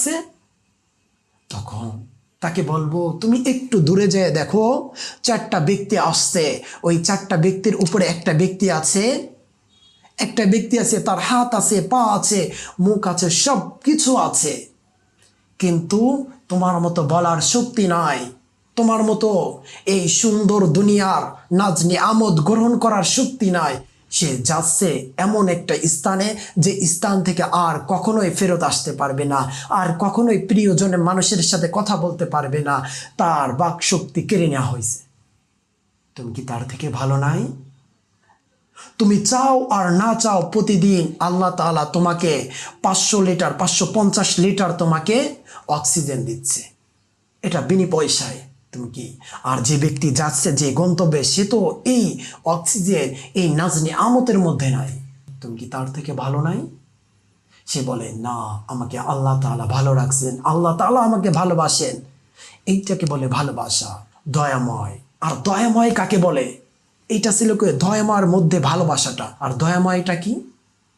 লাগছে, তখন তাকে বলবো তুমি একটু দূরে যেয়ে দেখো, 4টা ব্যক্তি আসছে, ওই 4টা ব্যক্তির উপরে একটা ব্যক্তি আছে, তার হাত আছে, পা আছে, মুখ আছে, সব কিছু আছে, কিন্তু তোমার মতো বলার শক্তি নাই, তোমার মতো এই সুন্দর দুনিয়ার নাজ নিয়ামত গ্রহণ করার শক্তি নাই। সে যাচ্ছে এমন একটা স্থানে, যে স্থান থেকে আর কখনোই ফেরত আসতে পারবে না, আর কখনোই প্রিয়জনের মানুষের সাথে কথা বলতে পারবে না, তার বাক শক্তি কেড়ে নেওয়া হয়েছে। তুমি কি তার থেকে ভালো নাই? তুমি চাও আর না চাও, প্রতিদিন আল্লাহ তাআলা তোমাকে 500 লিটার 550 লিটার তোমাকে অক্সিজেন দিচ্ছে, এটা বিনি পয়সায়। তুমি কি, আর যে ব্যক্তি যাচ্ছে যে গন্তব্যে, সে তো এই অক্সিজেন, এই নাজনি আমতের মধ্যে নাই। তুমি কি তার থেকে ভালো নাই? সে বলে না, আমাকে আল্লাহ তাআলা ভালো রাখছেন, আল্লাহ তাআলা আমাকে ভালোবাসেন। এইটাকে বলে ভালোবাসা, দয়াময়। আর দয়াময় কাকে বলে? এটা ছিল কি দয়াময়ের মধ্যে ভালোবাসাটা। আর দয়াময়টা কি?